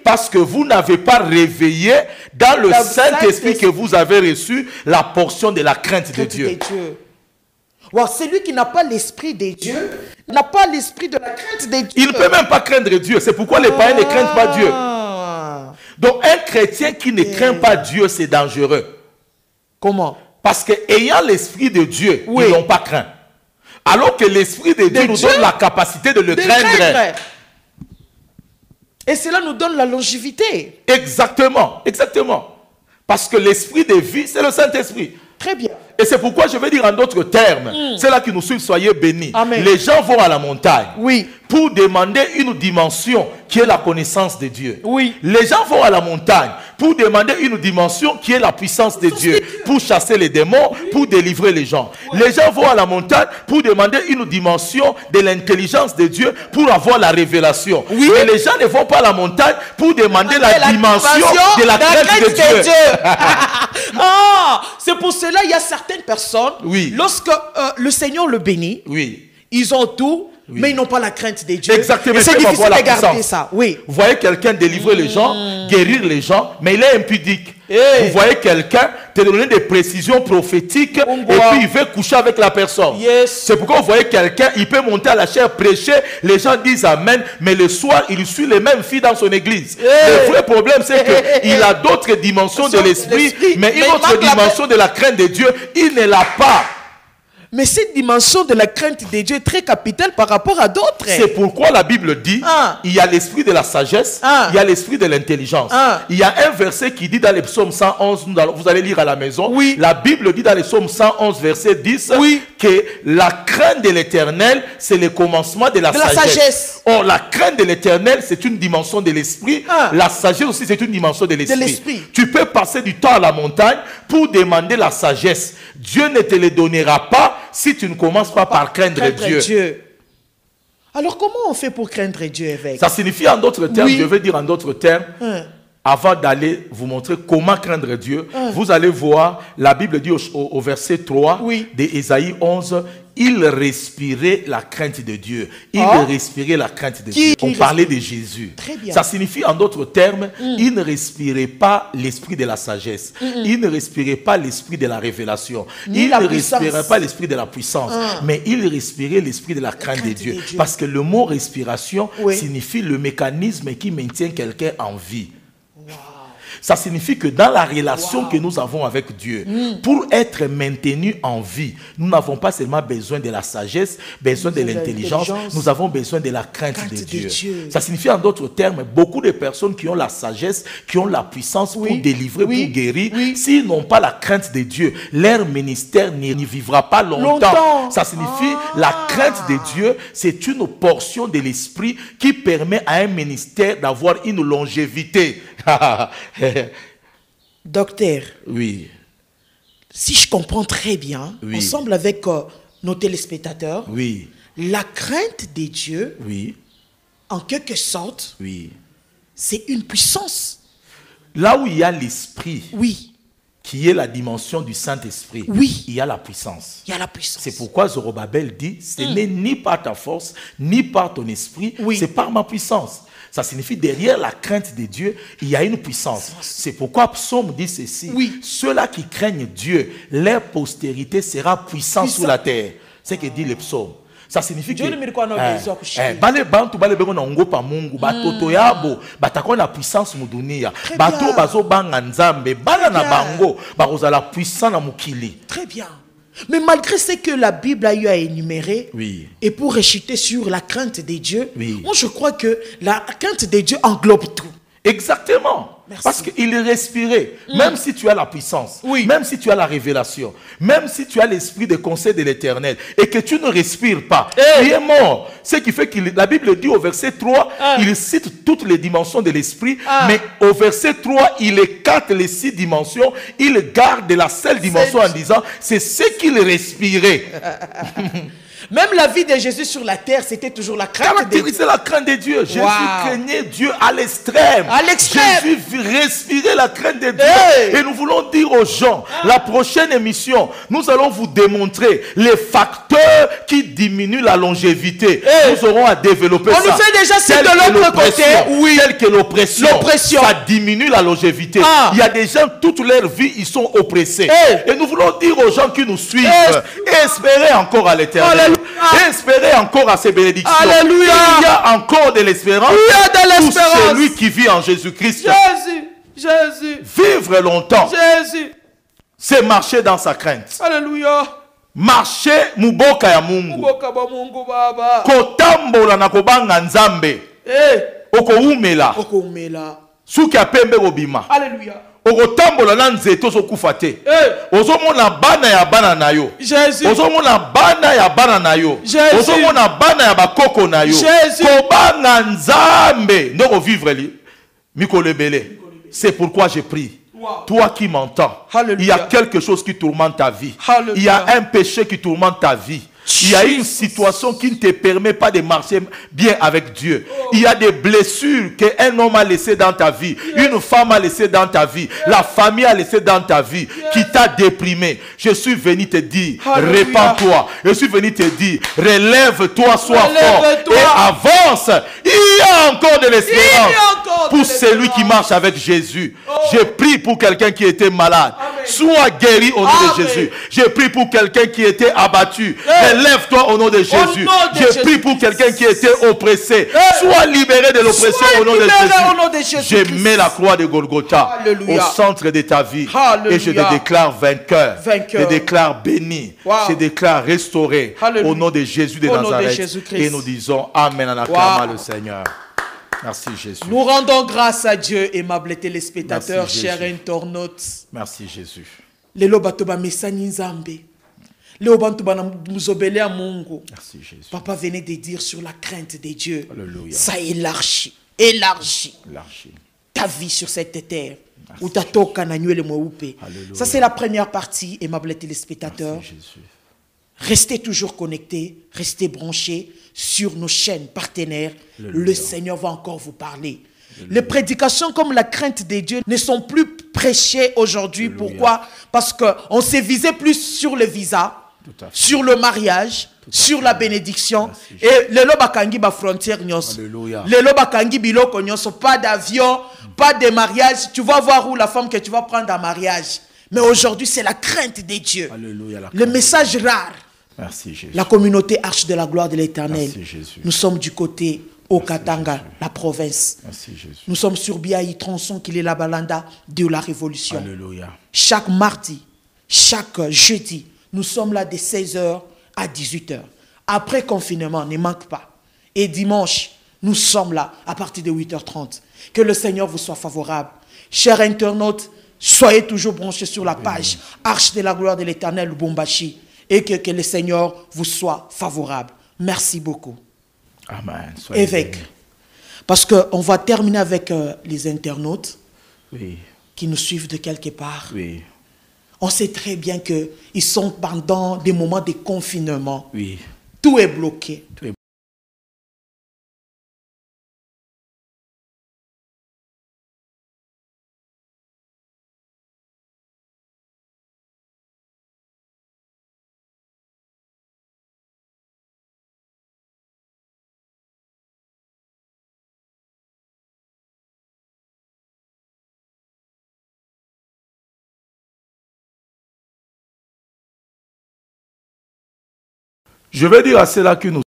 parce que vous n'avez pas réveillé dans le Saint-Esprit que vous avez reçu la portion de la crainte de Dieu. Celui qui n'a pas l'esprit de Dieu n'a pas l'esprit de la crainte de Dieu. Il ne peut même pas craindre Dieu. C'est pourquoi les païens ne craignent pas Dieu. Donc un chrétien qui ne craint pas Dieu, c'est dangereux. Comment? Parce que ayant l'Esprit de Dieu, Oui. ils n'ont pas craint. Alors que l'Esprit de Dieu nous donne la capacité de le craindre. Et cela nous donne la longévité. Exactement, exactement. Parce que l'Esprit de vie, c'est le Saint-Esprit. Très bien. Et c'est pourquoi je vais dire en d'autres termes, c'est là qui nous suivent, soyez bénis. Amen. Les gens vont à la montagne Oui. pour demander une dimension qui est la connaissance de Dieu. Oui. Les gens vont à la montagne pour demander une dimension qui est la puissance de Dieu, pour chasser les démons, pour délivrer les gens. Les gens vont à la montagne pour demander une dimension de l'intelligence de Dieu, pour avoir la révélation. Oui. Mais les gens ne vont pas à la montagne pour demander la dimension de la crainte de Dieu. Ah, c'est pour cela il y a certaines personnes, Oui. lorsque le Seigneur le bénit, Oui. ils ont tout, mais ils n'ont pas la crainte de Dieu. Exactement. Et c'est Ils peuvent difficile avoir de la garder puissance. ça. Oui. Vous voyez quelqu'un délivrer les gens, guérir les gens, mais il est impudique. Hey. Vous voyez quelqu'un te donner des précisions prophétiques et puis il veut coucher avec la personne. Yes. C'est pourquoi vous voyez quelqu'un, il peut monter à la chaire, prêcher, les gens disent Amen, mais le soir, il suit les mêmes filles dans son église. Hey. Le vrai problème, c'est qu'il a d'autres dimensions de l'esprit, mais une autre dimension de la crainte de Dieu, il ne l'a pas. Mais cette dimension de la crainte de Dieu est très capitale par rapport à d'autres. C'est pourquoi la Bible dit, il y a l'esprit de la sagesse, il y a l'esprit de l'intelligence. Il y a un verset qui dit dans les psaumes 111, vous allez lire à la maison, Oui. la Bible dit dans les psaumes 111, verset 10, Oui. que la crainte de l'éternel, c'est le commencement de la sagesse. Or, la crainte de l'éternel, c'est une dimension de l'esprit. La sagesse aussi, c'est une dimension de l'esprit. Tu peux passer du temps à la montagne pour demander la sagesse. Dieu ne te le donnera pas si tu ne commences pas par craindre Dieu. Alors comment on fait pour craindre Dieu, évêque? Ça signifie en d'autres termes, Oui. je vais dire en d'autres termes, avant d'aller vous montrer comment craindre Dieu, vous allez voir, la Bible dit au verset 3 de Ésaïe 11, il respirait la crainte de Dieu. Il respirait la crainte de Dieu. On parlait de Jésus. Très bien. Ça signifie en d'autres termes, il ne respirait pas l'esprit de la sagesse. Il ne respirait pas l'esprit de la révélation. Il ne respirait pas l'esprit de la puissance. Mais il respirait l'esprit de la crainte de Dieu. Parce que le mot respiration signifie le mécanisme qui maintient quelqu'un en vie. Ça signifie que dans la relation que nous avons avec Dieu, pour être maintenu en vie, nous n'avons pas seulement besoin de la sagesse, besoin de l'intelligence, nous avons besoin de la crainte de Dieu. Ça signifie en d'autres termes, beaucoup de personnes qui ont la sagesse, qui ont la puissance pour délivrer, pour guérir, s'ils n'ont pas la crainte de Dieu, leur ministère n'y vivra pas longtemps. Ça signifie la crainte de Dieu, c'est une portion de l'esprit qui permet à un ministère d'avoir une longévité. Docteur, oui. Si je comprends très bien, ensemble avec nos téléspectateurs, la crainte de Dieu, en quelque sorte, c'est une puissance. Là où il y a l'esprit, qui est la dimension du Saint-Esprit, il y a la puissance. Il y a la puissance. C'est pourquoi Zorobabel dit, ce n'est ni par ta force, ni par ton esprit, c'est par ma puissance. Ça signifie derrière la crainte de Dieu, il y a une puissance. C'est pourquoi Psaume dit ceci. Ceux-là qui craignent Dieu, leur postérité sera puissante sous la terre. C'est ce que dit le psaume. Ça signifie que bale bantu bale bengo na ngopa mungu batoto yabo batakona na puissance mu dunia bato bazo banga nzambe bala na bango bakozala puissant na mukili. Très bien. Mais malgré ce que la Bible a eu à énumérer, et pour réciter sur la crainte de Dieu, moi je crois que la crainte de Dieu englobe tout. Exactement. Merci. Parce qu'il respirait. Même si tu as la puissance, même si tu as la révélation, même si tu as l'esprit de conseil de l'Éternel et que tu ne respires pas, tu es mort. Ce qui fait que la Bible dit au verset 3, il cite toutes les dimensions de l'esprit, mais au verset 3, il écarte les 6 dimensions, il garde la seule dimension en disant, c'est ce qu'il respirait. Même la vie de Jésus sur la terre, c'était toujours la crainte de Dieu. C'est la crainte de Dieu. Jésus craignait Dieu à l'extrême. Jésus respirait la crainte de Dieu. Et nous voulons dire aux gens, la prochaine émission, nous allons vous démontrer les facteurs qui diminuent la longévité. Nous aurons à développer ça. On nous fait déjà ça de l'autre côté. Tel que l'oppression. Ça diminue la longévité. Il y a des gens, toute leur vie, ils sont oppressés. Et nous voulons dire aux gens qui nous suivent, espérez encore à l'Éternel. Et espérer encore à ses bénédictions. Alléluia. Il y a encore de l'espérance pour celui qui vit en Jésus-Christ. Jésus. Vivre longtemps. Jésus. c'est marcher dans sa crainte. Alléluia. Marcher muboka ya Mungu. Muboka ba Mungu baba. Kotambola na kobanga nzambe. Okoumela. Okoumela. Suki apembe obima. Alléluia. Okotambola na nzeto zokufa te. Ozomona bana ya bana na yo. Jésus. Ozomona bana ya bana na yo. Jésus. Ozomona bana ya bakoko na yo. Jésus. Kobanga nzambe ndoko vivre li. Mikolebele. C'est pourquoi je prie. Wow. Toi qui m'entends, il y a quelque chose qui tourmente ta vie. Alléluia. Il y a un péché qui tourmente ta vie. Il y a une situation qui ne te permet pas de marcher bien avec Dieu. Il y a des blessures qu'un homme a laissées dans ta vie, une femme a laissées dans ta vie, la famille a laissées dans ta vie, qui t'a déprimé. Je suis venu te dire, répands-toi. Je suis venu te dire, relève-toi, sois fort et avance. Il y a encore de l'espérance pour celui qui marche avec Jésus. Je prie pour quelqu'un qui était malade. Sois guéri au nom de Jésus. Je prie pour quelqu'un qui était abattu. Lève-toi au nom de Jésus. Je prie pour quelqu'un qui était oppressé. Sois libéré de l'oppression au nom de Jésus. Je mets la croix de Golgotha au centre de ta vie. Et je te déclare vainqueur. Je te déclare béni. Je te déclare restauré au nom de Jésus de Nazareth. Et nous disons Amen en acclamant le Seigneur. Merci Jésus. Nous rendons grâce à Dieu, aimables téléspectateurs, chers internautes. Merci Jésus. Lelo bato ba mesani nzambe. Lelo bantu ba muzobele a Mungu. Merci Jésus. Papa venait de dire sur la crainte de Dieu. Alléluia. Ça élargit ta vie sur cette terre. Ou ta toka na nyuele mweupe. Ça c'est la première partie, aimables téléspectateurs. Merci Jésus. Restez toujours connectés, restez branchés sur nos chaînes partenaires. Le Seigneur va encore vous parler. Les prédications comme la crainte de Dieu ne sont plus prêchées aujourd'hui. Pourquoi? Parce qu'on s'est visé plus sur le visa, sur le mariage, sur la bénédiction. Et le lobakangi ba frontière nyos. Le lobakangi biloko nyos, pas d'avion, pas de mariage. Tu vas voir où la femme que tu vas prendre en mariage. Mais aujourd'hui, c'est la crainte de Dieu. Alléluia, le message rare. Merci Jésus. La communauté Arche de la gloire de l'Éternel. Nous sommes du côté au Katanga, la province. Merci Jésus. Nous sommes sur Biaï, Tronçon, qui est la balanda de la Révolution. Alléluia. Chaque mardi, chaque jeudi, nous sommes là de 16h à 18h. Après confinement, ne manque pas. Et dimanche, nous sommes là à partir de 8h30. Que le Seigneur vous soit favorable. Chers internautes, soyez toujours branchés sur la page Arche de la gloire de l'Éternel, Lubumbashi. Et que le Seigneur vous soit favorable. Merci beaucoup. Amen. Évêque. Parce qu'on va terminer avec les internautes qui nous suivent de quelque part. Oui. On sait très bien qu'ils sont pendant des moments de confinement. Oui. Tout est bloqué. Tout est Je vais dire à ceux-là qui nous